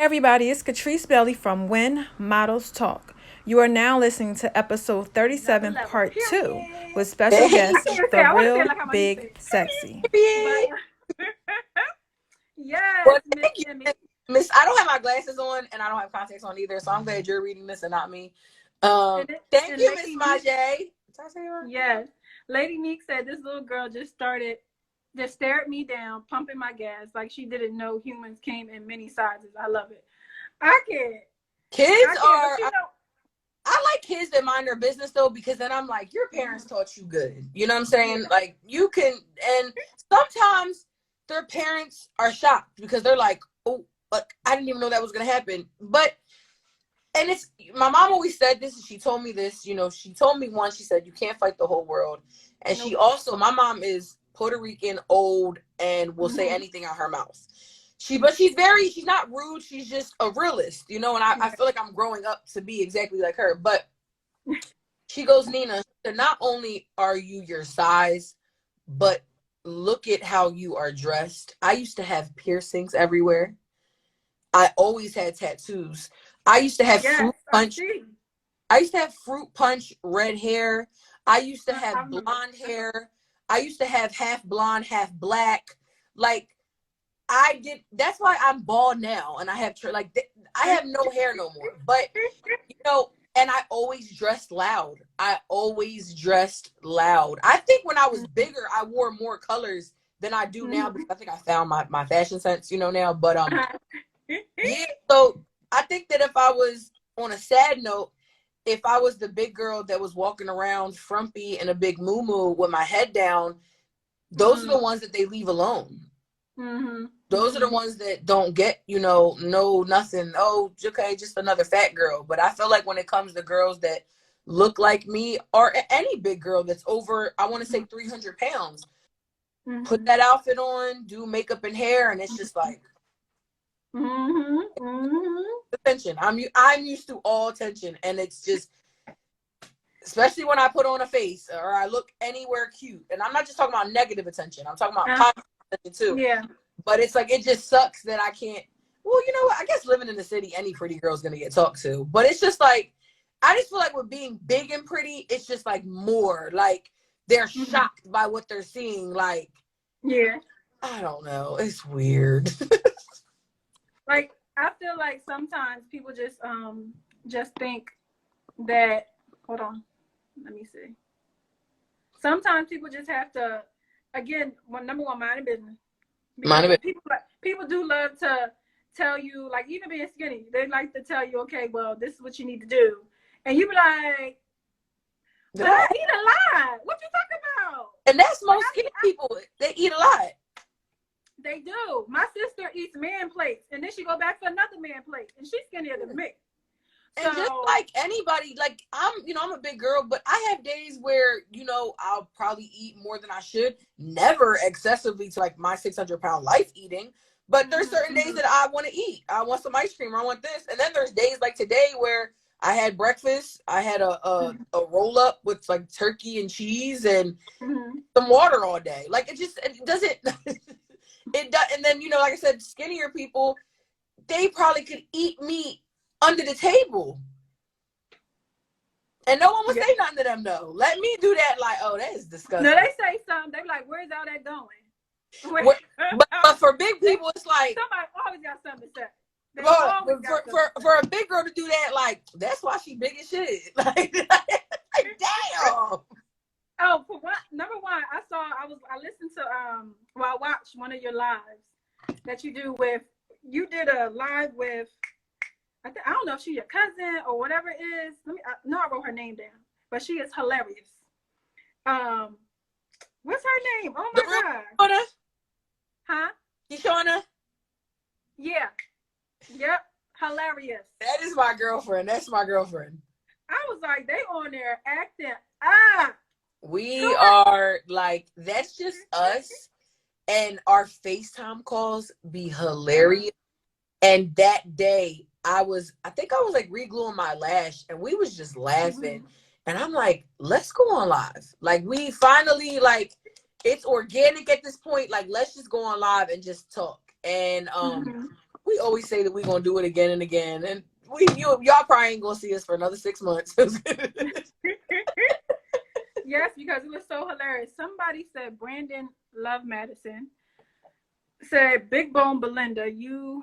Everybody, it's Catrice Belly from When Models Talk. You are now listening to episode Another 37, level. part 2, Period. with special Hey, guest, I The want to say it Real like I'm used to Big it. Sexy. But period. yes, Well, Miss thank you, Emmy. Miss. I don't have my glasses on and I don't have contacts on either, so I'm glad you're reading this and not me. Thank And you, Miss Lady Neek, Majay. Did I say it right? yes. Lady Neek said this little girl just stared me down, pumping my gas like she didn't know humans came in many sizes. I love it. I can't. Kids I can't. But are. I like kids that mind their business though, because then I'm like, your parents taught you good. You know what I'm saying? yeah. Like you can, and sometimes their parents are shocked because they're like, oh, like I didn't even know that was gonna happen. But and it's my mom always said this, and she told me this. She told me once. She said you can't fight the whole world, and she Nope. also, my mom is Puerto Rican, old, and will say Mm-hmm. anything out her mouth. But she's not rude. She's just a realist, and I feel like I'm growing up to be exactly like her. But she goes, Nina, not only are you your size, but look at how you are dressed. I used to have piercings everywhere. I always had tattoos. I used to have Yes, fruit I punch. see. I used to have fruit punch red hair. I used to I have remember. blonde hair. I used to have half blonde, half black. Like I did. That's why I'm bald now, and I have I have no hair no more. But and I always dressed loud. I always dressed loud. I think when I was bigger, I wore more colors than I do now because I think I found my fashion sense, now. But yeah. So I think that if I was on a sad note, if I was the big girl that was walking around frumpy in a big moo with my head down, those are the ones that they leave alone. Mm-hmm. Those are the ones that don't get, no, nothing. Oh, okay, just another fat girl. But I feel like when it comes to girls that look like me, or any big girl that's over, I want to say 300 pounds, put Mm-hmm. that outfit on, do makeup and hair, and it's just like Mm-hmm. Mm-hmm. attention. I'm used to all attention, and it's just, especially when I put on a face or I look anywhere cute. And I'm not just talking about negative attention. I'm talking about Uh, positive attention too. yeah. But it's like, it just sucks that I can't. Well, you know what? I guess living in the city, any pretty girl's going to get talked to. But it's just like, I just feel like with being big and pretty, it's just like more. Like, they're Mm-hmm. shocked by what they're seeing. Like, Yeah. I don't know. It's weird. Like I feel like sometimes people just think that hold on. Let me see. Sometimes people just have to again, number one, mind your business. Mind of Because it. people do love to tell you, like even being skinny, they like to tell you, okay, well, this is what you need to do. And you be like, but I eat a lot. What you talking about? And that's Like most skinny people. They eat a lot. they do. My sister eats man plates, and then she go back for another man plate, and she's skinnier than me. And just So, like anybody, like I'm a big girl, but I have days where, I'll probably eat more than I should. Never excessively to like my 600-pound life eating. But there's certain days that I want to eat. I want some ice cream. Or I want this. And then there's days like today where I had breakfast. I had a roll up with like turkey and cheese and some water all day. Like it doesn't, it does. And then, like I said, skinnier people, they probably could eat meat under the table. And no one would say nothing to them though. Let me do that. Like, oh, that is no, disgusting. they say something. They be like, "Where's all that going?" But for big people, it's like somebody always got something to say. They for, always got something. for a big girl to do that, like that's why she big as shit. Like damn. Oh, for one, number one, I listened to I watched one of your lives that you did a live with I don't know if she's your cousin or whatever it is. I wrote her name down, but she is hilarious. Um, what's her name? Oh The my real god, Shauna, huh? Shauna, Yeah, yep, hilarious. that is my girlfriend. That's my girlfriend. I was like, they on there acting We Come are like, that's just us. And our FaceTime calls be on. hilarious. And that day, I think I was like re-gluing my lash, and we was just laughing. And I'm like, let's go on live. Like, we finally, like, it's organic at this point. Like, let's just go on live and just talk. And Mm-hmm. we always say that we're gonna do it again and again, and y'all probably ain't gonna see us for another 6 months. Yes, because it was so hilarious. Somebody said Brandon Love Madison said, Big Bone Belinda, you're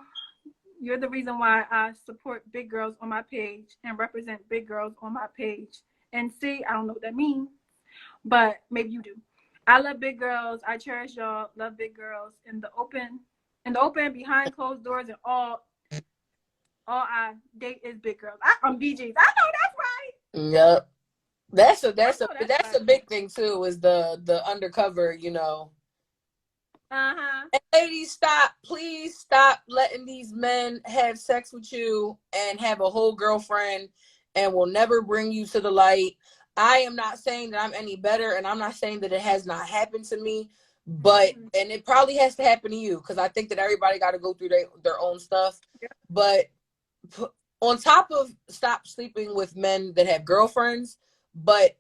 the reason why I support big girls on my page and represent big girls on my page. And see, I don't know what that means, but maybe you do. I love big girls. I cherish y'all. Love big girls in the open, behind closed doors, and all I date is big girls. I'm BGs. I know that's right. Yep. That's Right. a big thing too, is the undercover, you know. Uh-huh. And ladies, please stop letting these men have sex with you and have a whole girlfriend and will never bring you to the light. I am not saying that I'm any better, and I'm not saying that it has not happened to me, but and it probably has to happen to you, because I think that everybody got to go through their own stuff. Yeah. But on top of stop sleeping with men that have girlfriends, but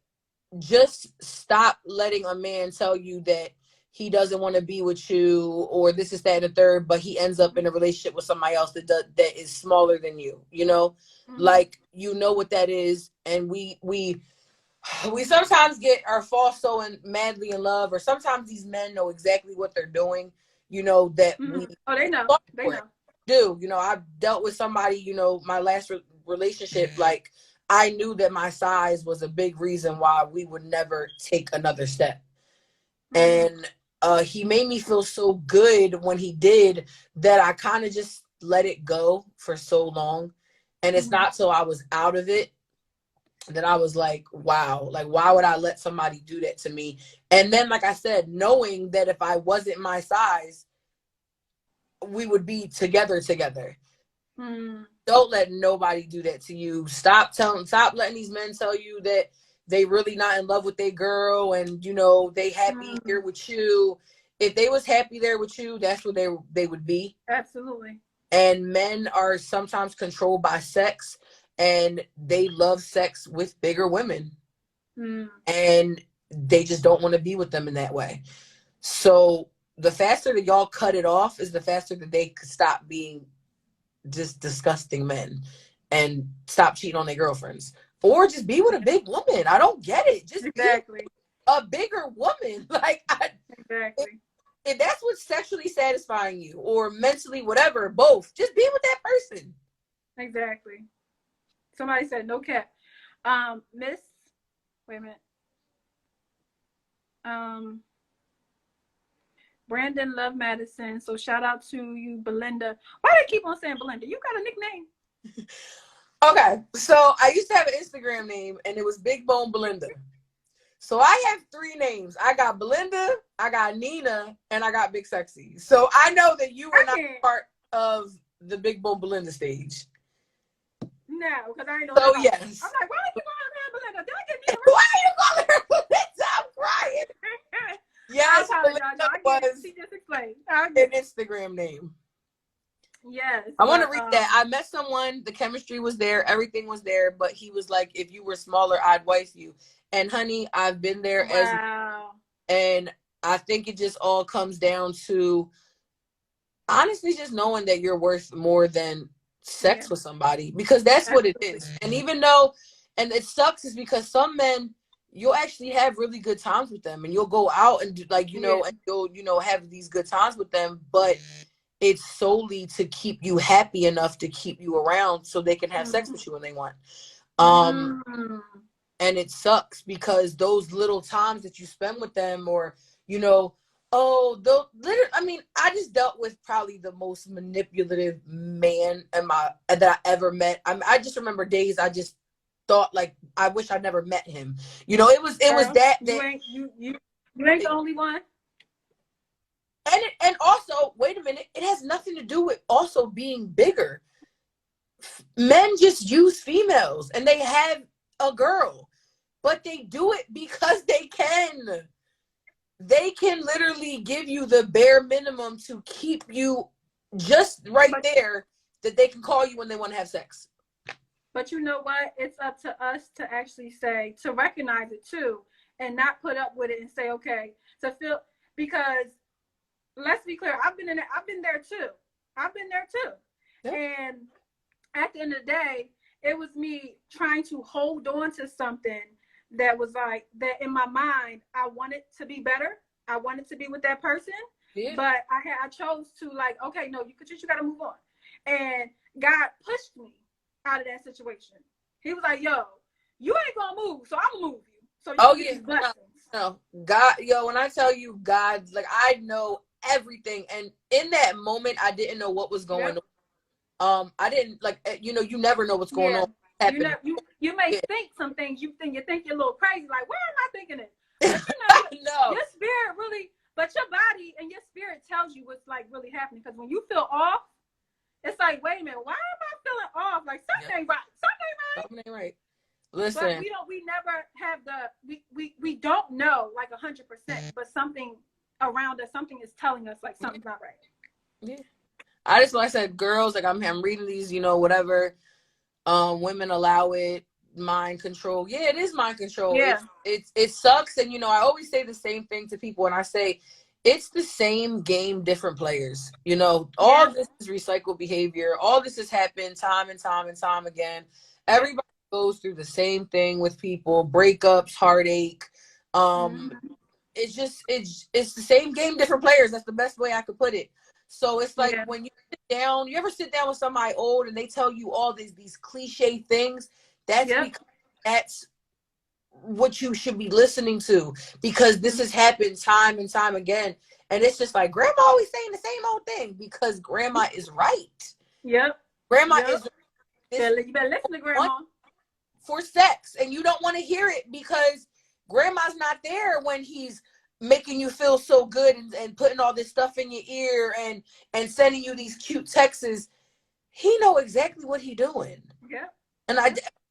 just stop letting a man tell you that he doesn't want to be with you, or this is that and the third, but he ends up in a relationship with somebody else that is smaller than you, you know. Like, you know what that is. And we sometimes get our false so madly in love, or sometimes these men know exactly what they're doing, you know, that they know. You know, I've dealt with somebody, you know, my last relationship, like, I knew that my size was a big reason why we would never take another step. And he made me feel so good when he did, that I kind of just let it go for so long. And it's not till I was out of it that I was like, wow, like, why would I let somebody do that to me? And then, like I said, knowing that if I wasn't my size, we would be together. Don't let nobody do that to you. Stop letting these men tell you that they really not in love with their girl, and, you know, they happy here with you. If they was happy there with you, that's what they would be. Absolutely. And men are sometimes controlled by sex, and they love sex with bigger women. And they just don't want to be with them in that way. So the faster that y'all cut it off is the faster that they could stop being just disgusting men and stop cheating on their girlfriends, or just be with a big woman. I don't get it. Just be a bigger woman. Like, if that's what's sexually satisfying you, or mentally, whatever, both, just be with that person. Exactly. Somebody said no cap. Miss, wait a minute. Brandon Love Madison. So shout out to you, Belinda. Why do they keep on saying Belinda? You got a nickname? Okay, so I used to have an Instagram name, and it was Big Bone Belinda. So I have 3 names. I got Belinda, I got Nina, and I got Big Sexy. So I know that you were not part of the Big Bone Belinda stage. No, because I ain't know. So yes. I'm like, why are you calling her Belinda? Did I get me? Why are you calling her Belinda? I'm crying. Yes, Belinda was an Instagram name. Yes. I want to read that. I met someone, the chemistry was there, everything was there, but he was like, if you were smaller, I'd wife you. And honey, I've been there and I think it just all comes down to, honestly, just knowing that you're worth more than sex with somebody, because that's what it is. And even though, and it sucks, is because some men, you'll actually have really good times with them, and you'll go out and do, like, you know, and you'll, you know, have these good times with them, but it's solely to keep you happy enough to keep you around so they can have sex with you when they want. And it sucks, because those little times that you spend with them, or, you know, I mean, I just dealt with probably the most manipulative man that I ever met. I just remember days I just thought, like, I wish I never met him. You know, it was that you ain't the only one. And also, wait a minute, it has nothing to do with also being bigger. Men just use females, and they have a girl, but they do it because they can. They can literally give you the bare minimum to keep you just right there, that they can call you when they want to have sex. But you know what? It's up to us to actually say, to recognize it too, and not put up with it and say, okay, to feel, because let's be clear, I've been there too. Yep. And at the end of the day, it was me trying to hold on to something that was like that in my mind. I wanted to be better. I wanted to be with that person, Yeah. but I chose to like, okay, no, you got to move on. And God pushed me out of that situation. He was like, yo, you ain't gonna move, so I'm gonna move you. So you can get these blessings. No, God, yo, when I tell you God, like I know everything, and in that moment, I didn't know what was going on. I didn't like, you know, you never know what's going on. You know, you may think some things. You think you're a little crazy. Like, where am I thinking it? But you know, your spirit really, but your body and your spirit tells you what's like really happening. Because when you feel off, it's like, wait a minute, why am I feeling off? Like something ain't right. Something ain't right. Listen, but we never have we don't know like 100%, but something around us, something is telling us like something's not right. Yeah. I just, like I said, girls, like I'm reading these, you know, whatever. Women allow it, mind control. Yeah, it is mind control. Yeah. It sucks. And, you know, I always say the same thing to people when I say it's the same game, different players. You know, all this is recycled behavior. All this has happened time and time and time again. Everybody goes through the same thing with people, breakups, heartache. It's just, it's the same game, different players. That's the best way I could put it. So it's like when you sit down, you ever sit down with somebody old and they tell you all these cliche things? That's because that's what you should be listening to, because this has happened time and time again. And it's just like, grandma always saying the same old thing because grandma is right. Grandma is you better listen to grandma. For sex, and you don't want to hear it because grandma's not there when he's making you feel so good and putting all this stuff in your ear and sending you these cute texts. He know exactly what he doing. And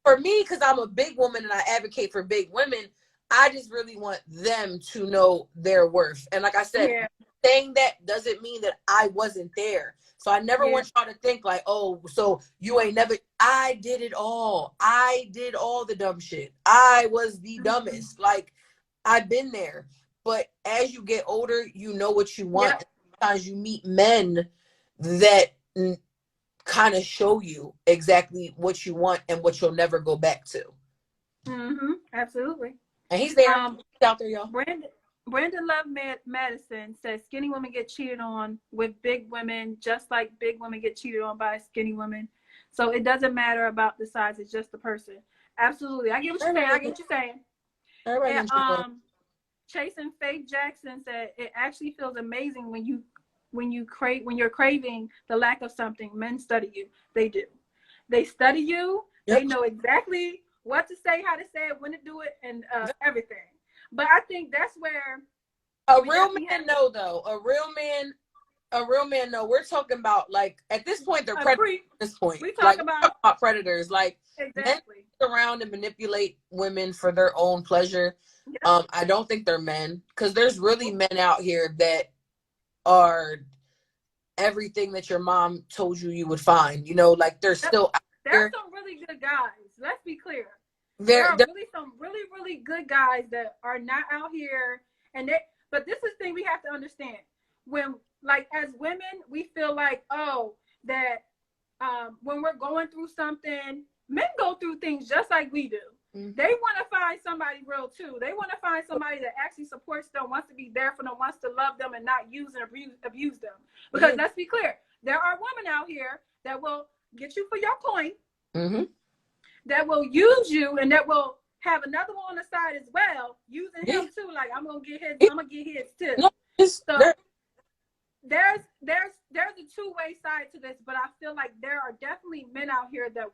for me, because I'm a big woman and I advocate for big women, I just really want them to know their worth. And like I said, saying that doesn't mean that I wasn't there. So I never want y'all to think like, oh, so you ain't never. I did it all. I did all the dumb shit. I was the dumbest. Like, I've been there. But as you get older, you know what you want. Sometimes you meet men that kind of show you exactly what you want and what you'll never go back to. Absolutely. And he's there. He's out there, y'all. Brandon Love Madison says skinny women get cheated on with big women, just like big women get cheated on by skinny women. So it doesn't matter about the size; it's just the person. Absolutely, I get what you're saying. And, Chasing Faith Jackson said it actually feels amazing when you're craving the lack of something. Men study you. They do. They study you. They know exactly what to say, how to say it, when to do it, and everything. But I think that's where a real man know, though. A real man know. We're talking about, like, at this point, they're predators. At this point, we talk about predators. Like, men around and manipulate women for their own pleasure. I don't think they're men, because there's really men out here that are everything that your mom told you would find. You know, like they're still out there. There's some really good guys. Let's be clear. There are really some really good guys that are not out here, but this is the thing we have to understand. When, like, as women, we feel like, that when we're going through something, men go through things just like we do. They want to find somebody real too. They want to find somebody that actually supports them, wants to be there for them, wants to love them, and not use and abuse them. Because let's be clear, there are women out here that will get you for your coin. That will use you, and that will have another one on the side as well, using him too. Like, I'm gonna get his too. So there's a two-way side to this, but I feel like there are definitely men out here that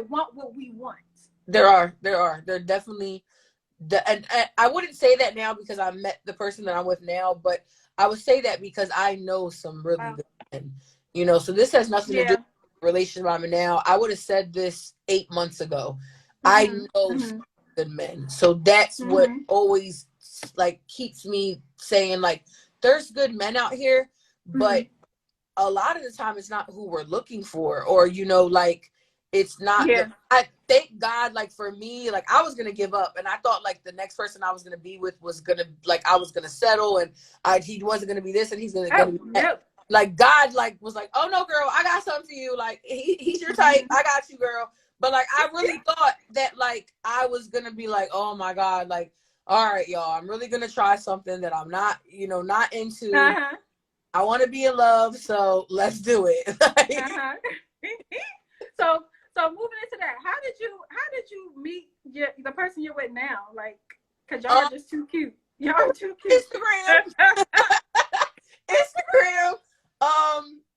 want what we want. There are definitely and I wouldn't say that now because I met the person that I'm with now, but I would say that because I know some really good men. You know, so this has nothing to do with the relationship I'm in now. I would have said this 8 months ago. I know some good men. So that's what always like keeps me saying, like, there's good men out here, but a lot of the time it's not who we're looking for, or, you know, like, it's not. I thank God, like, for me, like, I was gonna give up, and I thought like the next person I was gonna be with was gonna, like, I was gonna settle, and he wasn't gonna be this, and he's gonna be that. like God like was like, oh no, girl, I got something for you. Like he's your type. I got you, girl. But like I really thought that like I was gonna be like, oh my God, like, all right, y'all, I'm really gonna try something that I'm not, not into. Uh-huh. I want to be in love, so let's do it. Uh-huh. So moving into that, how did you meet the person you're with now? Like, cause y'all are just too cute. Y'all are too cute. Instagram. Instagram.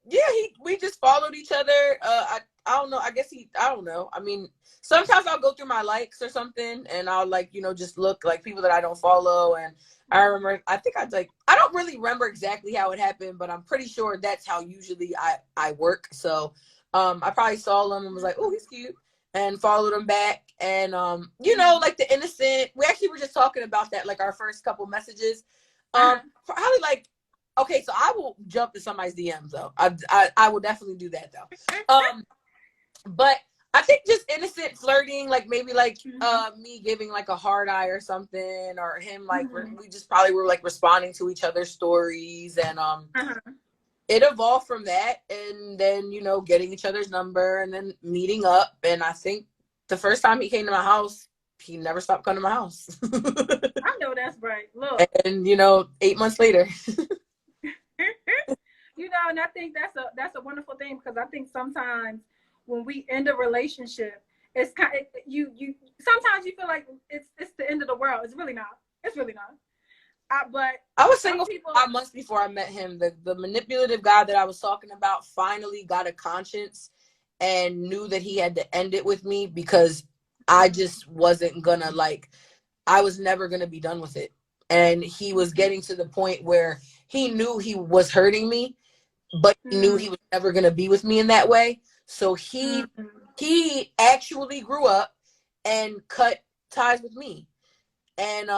Yeah, we just followed each other. I don't know. I don't know. I mean, sometimes I'll go through my likes or something and I'll like, just look like people that I don't follow. And I remember, I don't really remember exactly how it happened, but I'm pretty sure that's how usually I work. So, I probably saw him and was like, oh, he's cute, and followed him back. And, like the innocent, we actually were just talking about that, like our first couple messages. Probably like, okay, so I will jump to somebody's DMs though. I will definitely do that though. But I think just innocent flirting, like maybe like me giving like a hard eye or something, or him like we just probably were like responding to each other's stories, and it evolved from that, and then getting each other's number, and then meeting up. And I think the first time he came to my house, he never stopped coming to my house. I know that's right. Look, and 8 months later. And I think that's a wonderful thing, because I think sometimes when we end a relationship, it's kind of, you sometimes you feel like it's the end of the world. It's really not. It's really not. But I was single for 5 months before I met him. The manipulative guy that I was talking about finally got a conscience and knew that he had to end it with me, because I just wasn't gonna I was never gonna be done with it. And he was getting to the point where he knew he was hurting me, but he knew he was never gonna be with me in that way. So he actually grew up and cut ties with me. And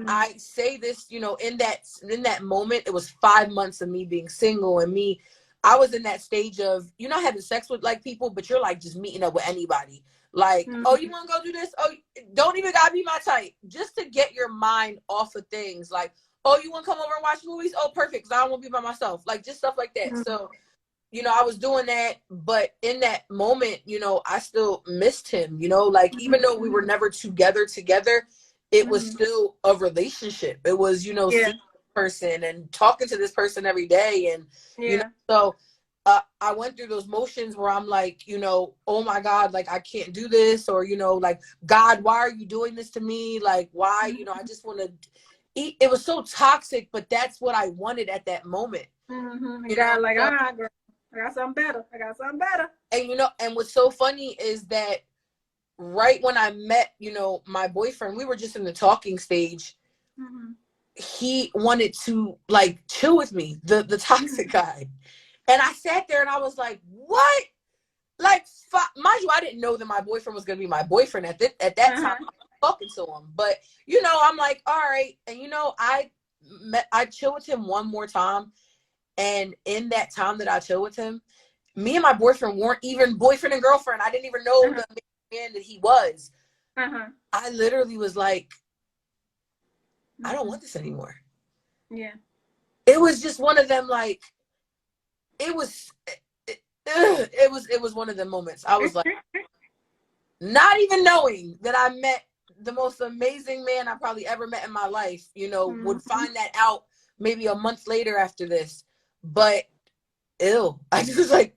I say this, in that moment, it was 5 months of me being single, and I was in that stage of, having sex with like people, but you're like just meeting up with anybody. Like, oh, you want to go do this? Oh, don't even gotta be my type, just to get your mind off of things. Like, oh, you want to come over and watch movies? Oh, perfect, because I don't want to be by myself. Like, just stuff like that. So, I was doing that, but in that moment, I still missed him, like, even though we were never together, it was still a relationship. It was, seeing this person and talking to this person every day. And, so I went through those motions where I'm like, oh my God, like, I can't do this. Or, like, God, why are you doing this to me? Like, why, I just want to eat. It was so toxic, but that's what I wanted at that moment. God, like, all right, girl, I got something better. And, and what's so funny is that right when I met, my boyfriend, we were just in the talking stage. He wanted to like chill with me, the toxic guy. And I sat there and I was like, what? Like, mind you, I didn't know that my boyfriend was going to be my boyfriend at that time. I was talking to him. But, I'm like, all right. And, I chill with him one more time. And in that time that I chill with him, me and my boyfriend weren't even boyfriend and girlfriend. I didn't even know the man that he was. I literally was like, I don't want this anymore. Yeah. It was just one of them, like, it was one of them moments. I was like, not even knowing that I met the most amazing man I probably ever met in my life, would find that out maybe a month later after this. But I just was like,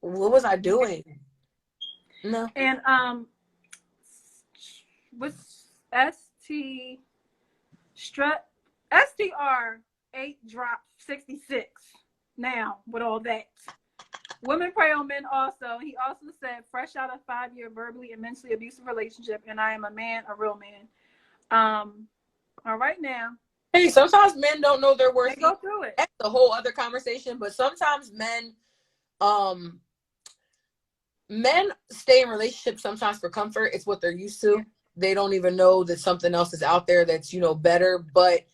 what was I doing? No. And with STR 8 drop 66 now with all that. Women prey on men also. He also said, fresh out of 5-year verbally and mentally abusive relationship, and I am a man, a real man. All right now. Hey, sometimes men don't know their worth. They go through it. That's a whole other conversation. But sometimes men stay in relationships sometimes for comfort. It's what they're used to. They don't even know that something else is out there that's, better. But,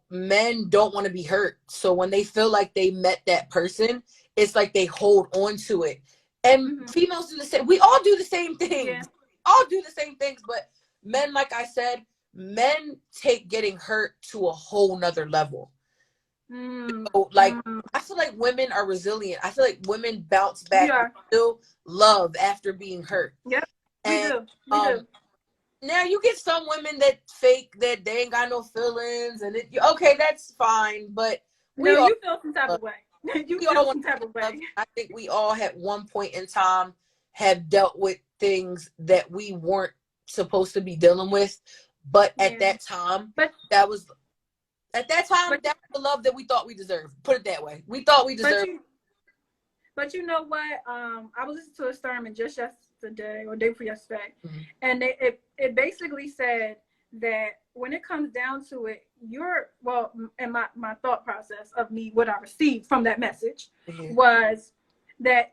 men don't want to be hurt. So when they feel like they met that person, it's like they hold on to it. And females do the same. We all do the same things. Yeah. All do the same things. But men, like I said, men take getting hurt to a whole nother level. So, like, mm. I feel like women are resilient. I feel like women bounce We back with are. still love after being hurt. Yep. We And do. We do. now you get some women that fake that they ain't got no feelings, and okay, that's fine. But we No, all you feel some type love. of way. You We all feel want some type of love. way. I think we all at one point in time have dealt with things that we weren't supposed to be dealing with, but at Yeah. that time, But that was but that was the love that we thought we deserved. Put it that way. We thought we but deserved. you know what? I was listening to a sermon just yesterday or day before yesterday, Mm-hmm. and it basically said that when it comes down to it, and my thought process of me, what I received from that message Mm-hmm. was that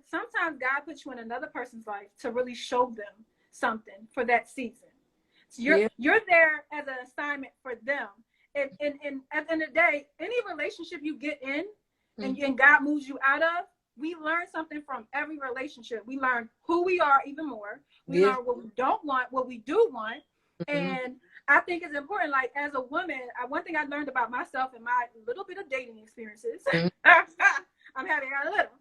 sometimes God puts you in another person's life to really show them something for that season. So Yeah. you're there as an assignment for them. And at the end of the day, any relationship you get in and God moves you out of, we learn something from every relationship. We learn who we are even more. We Yeah. learn what we don't want, what we do want. Mm-hmm. And I think it's important, like as a woman, one thing I learned about myself in my little bit of dating experiences, Mm-hmm. I'm having a little,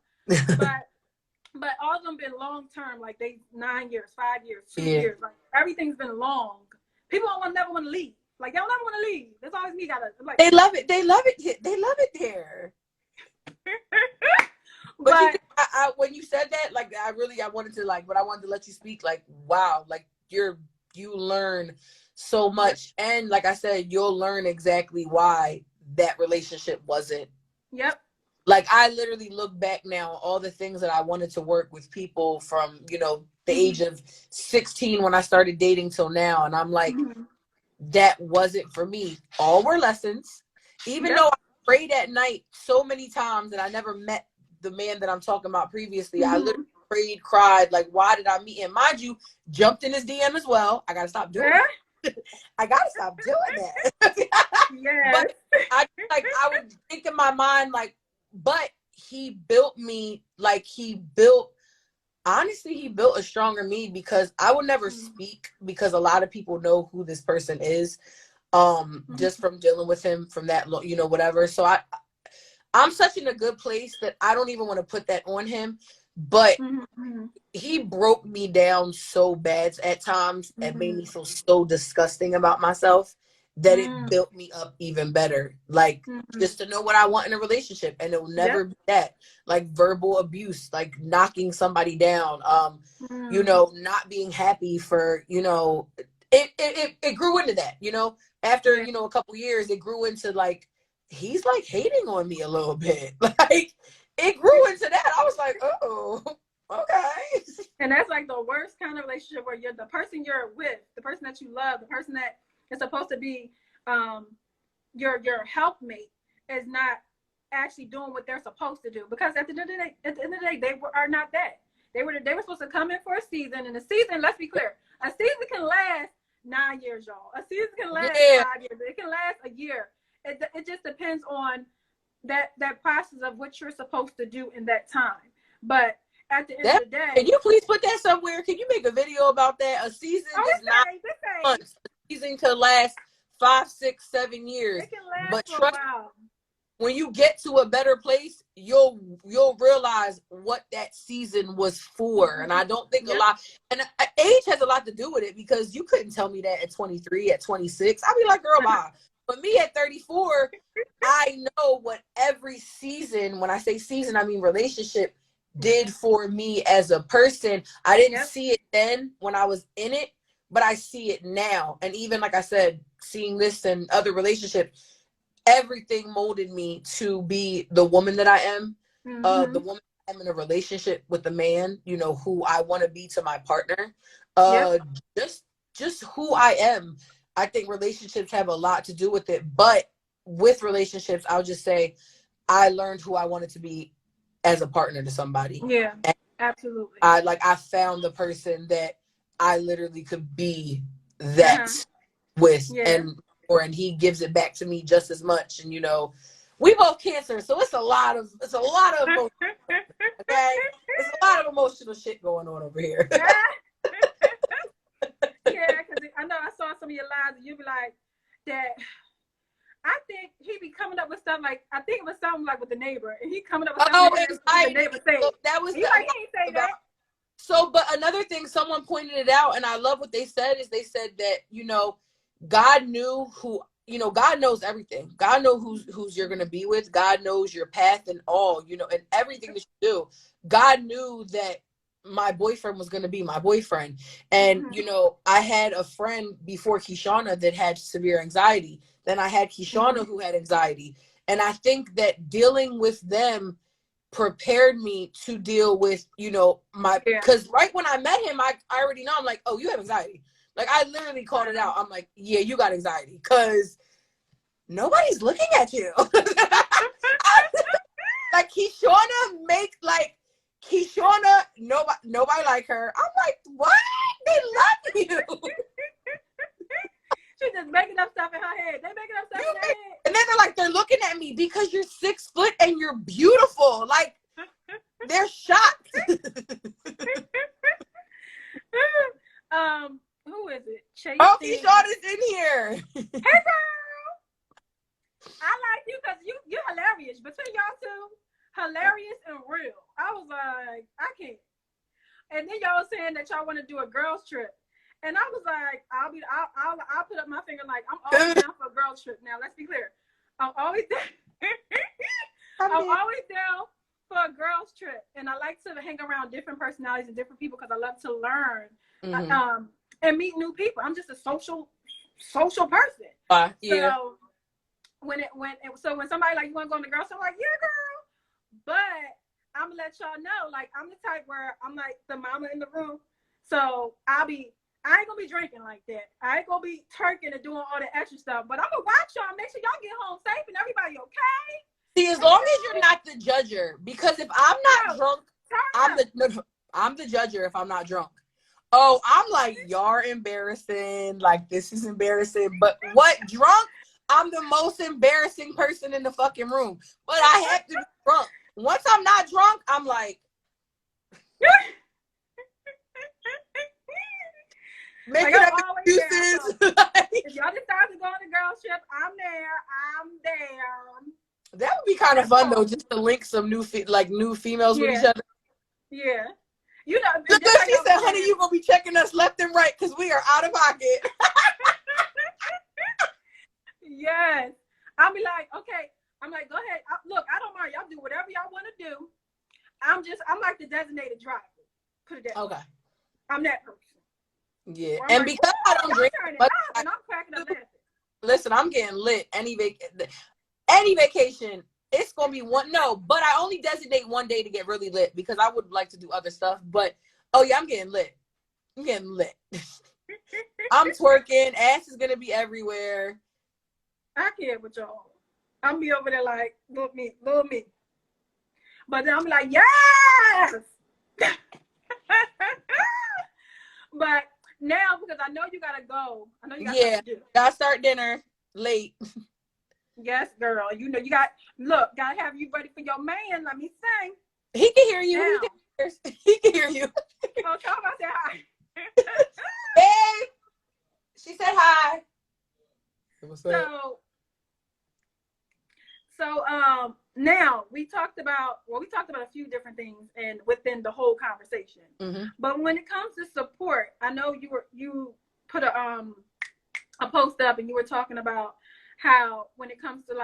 but all of them been long term, like they 9 years, 5 years, 2 years, like everything's been long. People never want to leave. Like they don't ever want to leave. There's always me like They love it. They love it. They love it there. But you know, I when you said that, like I wanted to but I wanted to let you speak. Like wow, like you learn so much, and like I said, you'll learn exactly why that relationship wasn't. Yep. Like I literally look back now, all the things that I wanted to work with people from the age of 16 when I started dating till now, and I'm like, that wasn't for me. All were lessons, even though I prayed at night so many times and I never met the man that I'm talking about previously. I literally prayed, cried, like, why did I meet him? Mind you, jumped in his DM as well. I gotta stop doing that. I gotta stop doing that. Yes. But I would think in my mind, like, but he built me, like honestly, he built a stronger me, because I would never speak, because a lot of people know who this person is, just from dealing with him from that, whatever. So I'm such in a good place that I don't even want to put that on him, but he broke me down so bad at times and made me feel so disgusting about myself that it built me up even better. Like just to know what I want in a relationship, and it will never be that, like verbal abuse, like knocking somebody down, not being happy for, it grew into that, after, a couple years, it grew into like, he's like hating on me a little bit. Like it grew into that. I was like, oh, okay. And that's like the worst kind of relationship, where you're the person you're with, the person that you love, the person that is supposed to be your helpmate, is not actually doing what they're supposed to do. Because at the end of the day, they are not that. They were supposed to come in for a season, and a season, let's be clear, a season can last 9 years, y'all. A season can last 5 years. It can last a year. It just depends on that process of what you're supposed to do in that time. But at the end of the day, can you please put that somewhere? Can you make a video about that? A season is not months. A season could last 5, 6, 7 years. It can last but for trust a while. When you get to a better place, you'll realize what that season was for. And I don't think a lot, and age has a lot to do with it, because you couldn't tell me that at 23, at 26. I'd be like, girl, bye. But me at 34, I know what every season, when I say season, I mean relationship, did for me as a person. I didn't see it then when I was in it, but I see it now. And even like I said, seeing this and other relationships, everything molded me to be the woman that I am, the woman I'm in a relationship with, a man, who I want to be to my partner, just who I am. I think relationships have a lot to do with it, but with relationships, I'll just say I learned who I wanted to be as a partner to somebody. Yeah, and absolutely. I found the person that I literally could be that with, and he gives it back to me just as much. And we both Cancer, so it's a lot of emotion, okay? It's a lot of emotional shit going on over here. Yeah, because I know I saw some of your lives, and you be like, that I think he be coming up with stuff like, I think it was something like with the neighbor, and he coming up with Oh, something the anxiety. neighbor said. So that was And you like, he ain't say about. that. So, but another thing, someone pointed it out, and I love what they said, is they said that, God knew who, God knows everything. God knows who's you're going to be with. God knows your path and all, and everything that you do. God knew that my boyfriend was going to be my boyfriend. And, I had a friend before Kishana that had severe anxiety. Then I had Kishana who had anxiety. And I think that dealing with them prepared me to deal with, because right when I met him, I already know, I'm like, oh, you have anxiety. Like, I literally called it out. I'm like, yeah, you got anxiety, because nobody's looking at you. Like, Kishana, nobody like her. I'm like, what? They love you. She's just making up stuff in her head. They making up stuff in their head. And then they're looking at me because you're 6 foot and you're beautiful. Like, they're shocked. Who is it? Chase. Oh, Kishana's in here. Hey, girl. I like you because you're hilarious. Between y'all two, hilarious and real. I was like, I can't. And then y'all was saying that y'all want to do a girls trip. And I was like, I'll put up my finger like, I'm always down for a girls trip. Now, let's be clear. I'm always down. I'm always down for a girls trip. And I like to hang around different personalities and different people because I love to learn and meet new people. I'm just a social person. Yeah. So when somebody like, you want to go on the girls trip, I'm like, yeah, girl. But I'm gonna let y'all know, like, I'm the type where I'm like the mama in the room. So I ain't gonna be drinking like that. I ain't gonna be turking and doing all the extra stuff. But I'm gonna watch y'all, make sure y'all get home safe and everybody okay. See, as long as you're not the judger, because if I'm not drunk, I'm the judger if I'm not drunk. Oh, I'm like, y'all are embarrassing. Like, this is embarrassing. But what, drunk? I'm the most embarrassing person in the fucking room. But I have to be drunk. Once I'm not drunk, I'm like, making up excuses. If y'all decide to go on the girls trip, I'm there. That would be kind of fun though, just to link some new females with each other. Yeah. She said, honey, you gonna be checking us left and right because we are out of pocket. Yes. I'll be like, okay. I'm like, go ahead. Look, I don't mind. Y'all do whatever y'all want to do. I'm like the designated driver. Put it that way. Okay. I'm that person. Yeah. And like, because I don't drink, but and I'm cracking up laughing. Listen, I'm getting lit. Any vacation, it's gonna be one. No, but I only designate one day to get really lit because I would like to do other stuff. But oh yeah, I'm getting lit. I'm twerking. Ass is gonna be everywhere. I can't with y'all. I'm be over there like, little me. But then I'm like, yes! But now, because I know you gotta go. I know you got stuff to do. Gotta start dinner late. Yes, girl. You know, gotta have you ready for your man. Let me sing. He can hear you. He can hear you. Oh, tell him I said hi. Hey! She said hi. So now we talked about a few different things and within the whole conversation. Mm-hmm. But when it comes to support, I know you put a post up and you were talking about how when it comes to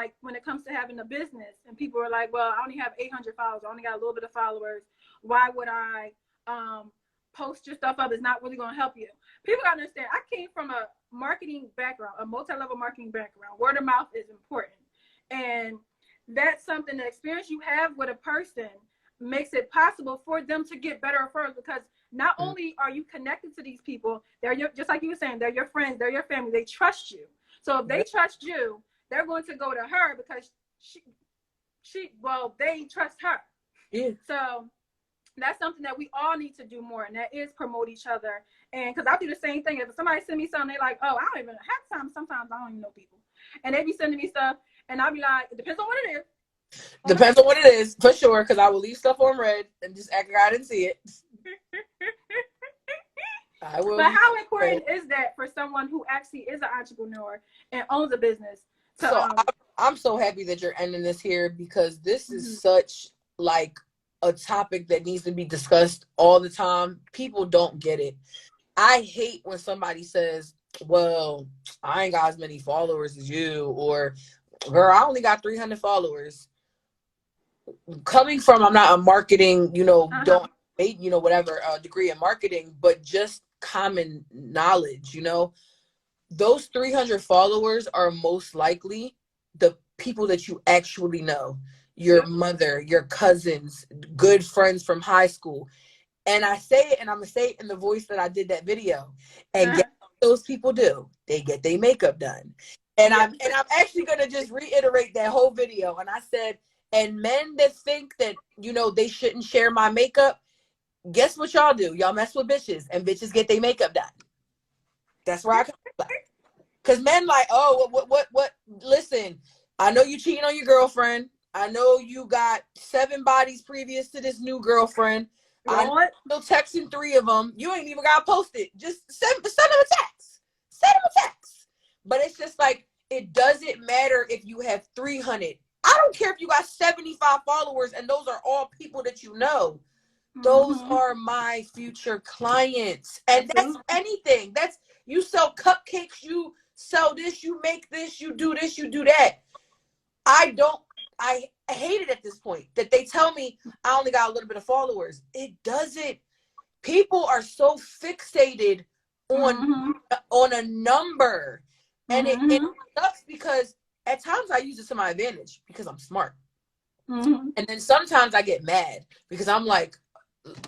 having a business and people are like, well, I only have 800 followers, I only got a little bit of followers. Why would I post your stuff up? It's not really going to help you. People gotta understand, I came from a marketing background, a multi-level marketing background. Word of mouth is important. And that's something, the experience you have with a person makes it possible for them to get better referrals, because not only are you connected to these people, just like you were saying, they're your friends, they're your family, they trust you. So if they trust you, they're going to go to her because they trust her. Yeah. So that's something that we all need to do more, and that is promote each other. And because I do the same thing. If somebody send me something, they're like, oh, I don't even have time. Sometimes I don't even know people. And they be sending me stuff, and I'll be like, it depends on what it is. Depends on what it is, for sure, because I will leave stuff on red and just act like I didn't see it. I will. But how important is that for someone who actually is an entrepreneur and owns a business to So I'm so happy that you're ending this here, because this is mhm. such like a topic that needs to be discussed all the time. People don't get it. I hate when somebody says, well, I ain't got as many followers as you, or girl, I only got 300 followers. Coming from, I'm not a marketing, Uh-huh. don't whatever degree in marketing, but just common knowledge, those 300 followers are most likely the people that you actually know, your Yep. mother, your cousins, good friends from high school. And I say it, and I'm gonna say it in the voice that I did that video. And Uh-huh. guess what those people do? They get their makeup done. And Yep. I'm actually gonna just reiterate that whole video. And I said, and men that think that they shouldn't share my makeup, guess what y'all do? Y'all mess with bitches, and bitches get their makeup done. That's where I come from. Because men like, oh, what? Listen, I know you cheating on your girlfriend. I know you got 7 bodies previous to this new girlfriend. I know Lord. you're still texting 3 of them. You ain't even got to post it. Just send them a text. Send them a text. But it's just like, it doesn't matter if you have 300. I don't care if you got 75 followers and those are all people that you know. Those Mm-hmm. are my future clients. And that's Absolutely. anything. That's, you sell cupcakes, you sell this, you make this, you do this, you do that. I hate it at this point that they tell me I only got a little bit of followers. It doesn't. People are so fixated on Mm-hmm. a number. And it Mm-hmm. sucks, because at times I use it to my advantage because I'm smart. Mm-hmm. And then sometimes I get mad because I'm like,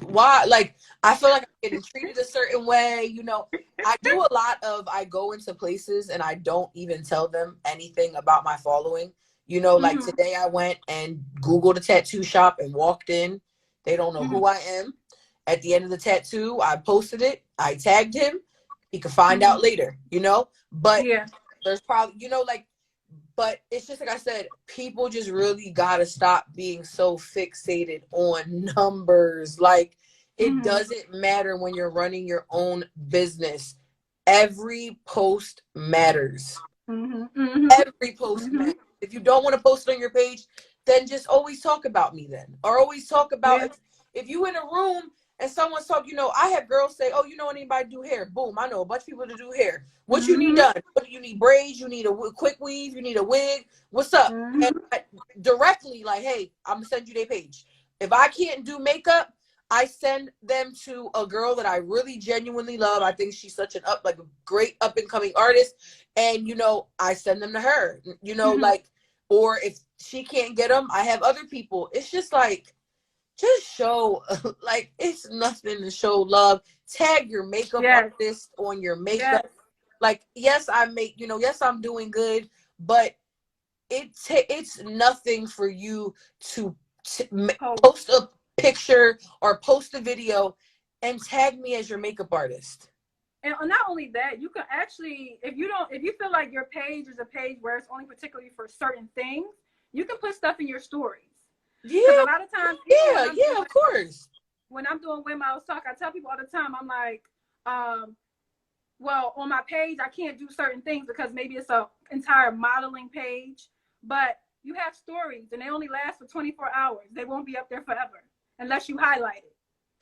why? Like, I feel like I'm getting treated a certain way. I do a lot of, I go into places and I don't even tell them anything about my following. Like Mm-hmm. today I went and Googled a tattoo shop and walked in. They don't know Mm-hmm. who I am. At the end of the tattoo, I posted it. I tagged him. He could find Mm-hmm. out later, But Yeah. there's probably, like, but it's just like I said, people just really gotta stop being so fixated on numbers. Like, it Mm-hmm. doesn't matter when you're running your own business. Every post matters. Mm-hmm. Mm-hmm. Every post Mm-hmm. matters. If you don't want to post it on your page, then just always talk about me then. Or always talk about, Yeah. if you in a room and someone's talking, I have girls say, oh, anybody do hair? Boom, I know a bunch of people to do hair. What you need Mm-hmm. done? What do you need? Braids? You need a quick weave? You need a wig? What's up? And Mm-hmm. directly, like, hey, I'm gonna send you their page. If I can't do makeup, I send them to a girl that I really genuinely love. I think she's such a great up and coming artist. And, I send them to her, Mm-hmm. like, or if she can't get them, I have other people. It's just like, just show, like, it's nothing to show love. Tag your makeup Yes. artist on your makeup. Yes. Like, yes, yes, I'm doing good, but it's nothing for you to Post. post a picture or post a video and tag me as your makeup artist. And not only that, you can actually, if you feel like your page is a page where it's only particularly for certain things, you can put stuff in your stories. Because a Yeah, lot of times, even yeah, of course. when I'm doing When Miles Talk, I tell people all the time, I'm like, well, on my page, I can't do certain things because maybe it's a entire modeling page, but you have stories and they only last for 24 hours. They won't be up there forever unless you highlight it.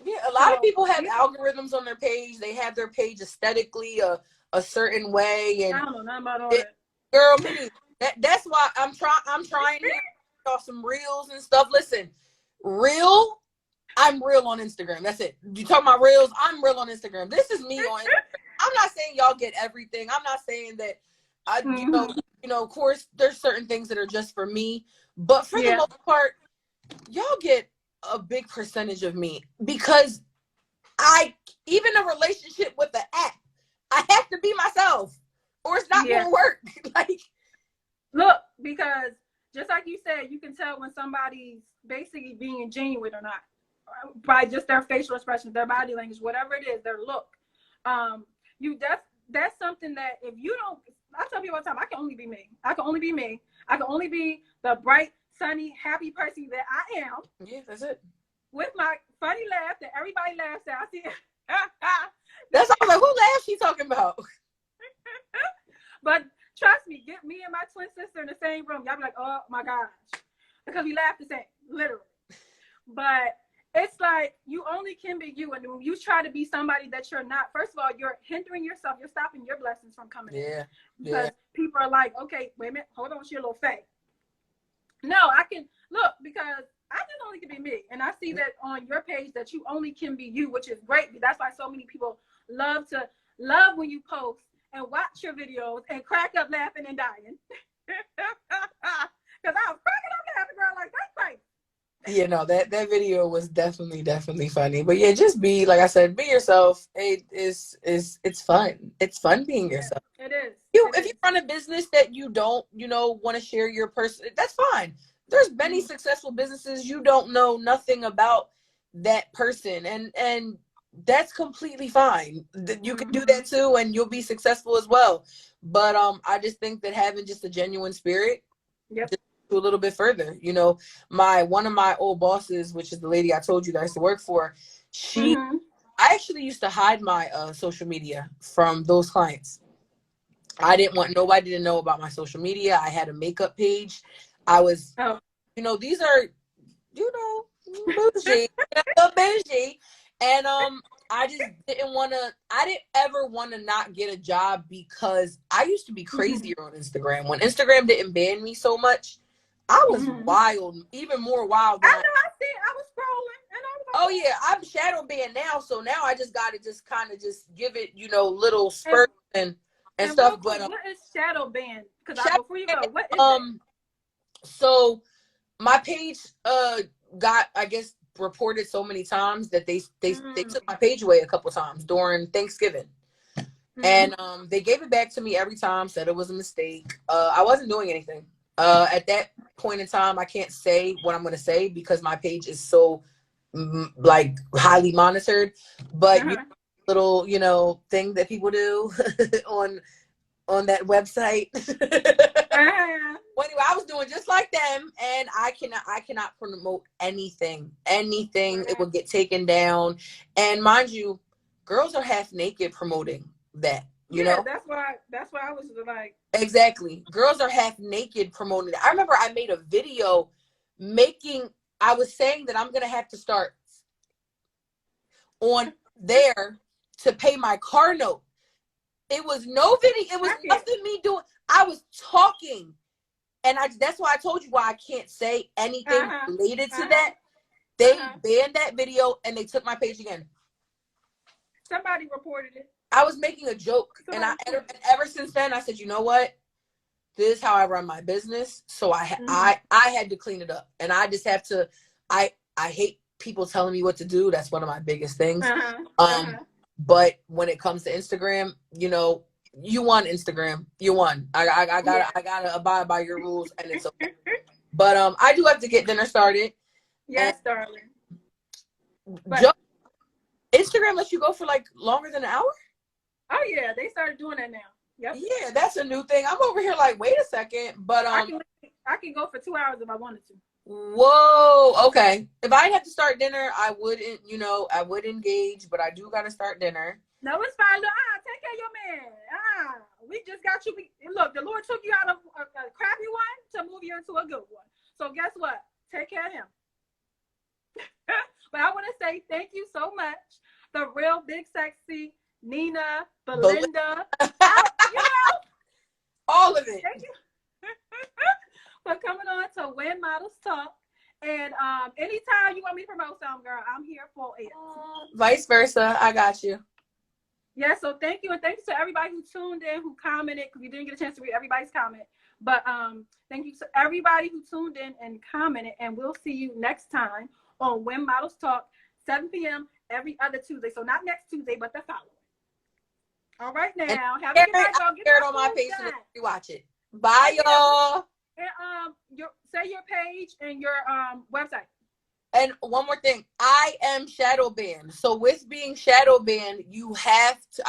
Yeah, a lot of So, people have algorithms on their page. They have their page aesthetically a certain way, I and don't know nothing about all that. girl, me neither. That's why I'm trying here off some reels and stuff. Listen, I'm real on Instagram. That's it. You talking about reels? I'm real on Instagram. This is me on Instagram. I'm not saying y'all get everything. I'm not saying that Mm-hmm. of course there's certain things that are just for me, but for the Yeah. most part, y'all get a big percentage of me, because even a relationship with the app, I have to be myself or it's not Yeah. gonna work. Like, Look, because just like you said, you can tell when somebody's basically being genuine or not by just their facial expressions, their body language, whatever it is, their look. You that's something that if you don't, I tell people all the time, I can only be me. I can only be me. I can only be the bright, sunny, happy person that I am. yeah, that's it. With my funny laugh that everybody laughs at. I see. That's all. Like, who laughs she talking about? But trust me, get me and my twin sister in the same room, y'all be like, oh my gosh, because we laugh the same, literally. But it's like you only can be you, and when you try to be somebody that you're not, first of all, you're hindering yourself. You're stopping your blessings from coming in. Because people are like, okay, wait a minute, hold on, she a little fake. No, I can look, because I just only can be me, and I see that on your page that you only can be you, which is great. That's why so many people love when you post and watch your videos and crack up laughing and dying. Because I was cracking up laughing, girl, like that's crazy. Yeah, no, that video was definitely funny. But yeah, just be, like I said, be yourself. It's fun. It's fun being yourself. It is. If you run a business that you don't, want to share your person, that's fine. There's many successful businesses you don't know nothing about that person, and that's completely fine. You can do that too, and you'll be successful as well. But I just think that having just a genuine spirit, yep, a little bit further. One of my old bosses, which is the lady I told you that I used to work for, I actually used to hide my social media from those clients. I didn't want nobody to know about my social media. I had a makeup page. I was, these are, bougie, bougie. And I just I didn't ever want to not get a job, because I used to be crazier on Instagram. When Instagram didn't ban me so much, I was wild, even more wild. I know, I was scrolling, and I was like, oh yeah, I'm shadow banned now, so now I just got to just kind of just give it, little spurts and stuff. Quick, but what is shadow ban? Because before you go, what is that? So my page got, I guess, reported so many times that they took my page away a couple times during Thanksgiving. And they gave it back to me every time, said it was a mistake. I wasn't doing anything. At that point in time, I can't say what I'm going to say because my page is so like highly monitored. But little, thing that people do on that website. Well, anyway, I was doing just like them, and I cannot promote anything. It would get taken down. And mind you, girls are half naked promoting that. You know, that's why I was like, exactly. Girls are half naked promoting it. I remember I made a video I was saying that I'm gonna have to start on there to pay my car note. It was no video. It was nothing me doing. I was talking, and that's why I told you why I can't say anything related to that. They banned that video, and they took my page again. Somebody reported it. I was making a joke, and ever since then, I said, you know what? This is how I run my business. So I had to clean it up, and I just have to. I hate people telling me what to do. That's one of my biggest things. But when it comes to Instagram, you won Instagram. You won. I gotta abide by your rules, and it's okay. But I do have to get dinner started. Yes, darling. Instagram lets you go for like longer than an hour? Oh yeah, they started doing that now. Yep. Yeah, that's a new thing. I'm over here like, wait a second, but I can go for 2 hours if I wanted to. Whoa, okay. If I had to start dinner, I wouldn't, I would engage, but I do gotta start dinner. No, it's fine. Look, take care of your man. We just got you. Look, the Lord took you out of a crappy one to move you into a good one. So guess what? Take care of him. But I want to say thank you so much. The real big sexy Nina, Belinda, all of it. Thank you for coming on to When Models Talk. And anytime you want me to promote something, girl, I'm here for it. Vice versa. I got you. Yeah, so thank you. And thank you to everybody who tuned in, who commented, because we didn't get a chance to read everybody's comment. But thank you to everybody who tuned in and commented. And we'll see you next time on When Models Talk, 7 p.m. every other Tuesday. So not next Tuesday, but the following. All right, now. Have a good night, y'all. Get it on my page so you watch it. Bye, y'all. And say your page and your website. And one more thing, I am shadow banned. So with being shadow banned, you have to.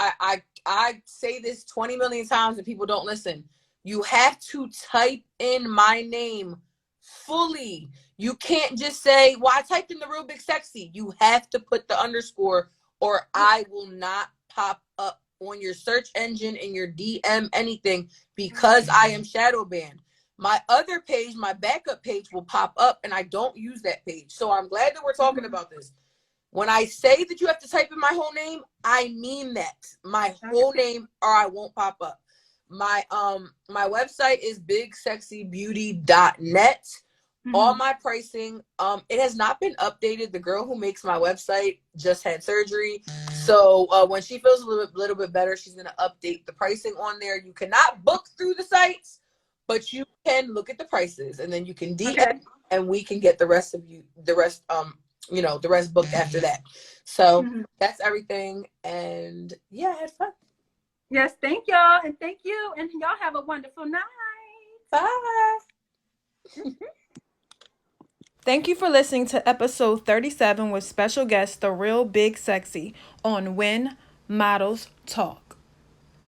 I say this 20 million times and people don't listen. You have to type in my name fully. You can't just say, "Well, I typed in the real big sexy." You have to put the underscore, or I will not pop up on your search engine, in your DM, anything, because I am shadow banned. My other page, my backup page will pop up, and I don't use that page. So I'm glad that we're talking about this. When I say that you have to type in my whole name, I mean that. My whole name, or I won't pop up. My website is bigsexybeauty.net. All my pricing, it has not been updated. The girl who makes my website just had surgery. So when she feels a little bit better, she's going to update the pricing on there. You cannot book through the sites, but you can look at the prices, and then you can DM, and we can get the rest booked after that. So that's everything. And yeah, I had fun. Yes, thank y'all, and thank you, and y'all have a wonderful night. Bye. Thank you for listening to episode 37 with special guest The Real Big Sexy on When Models Talk.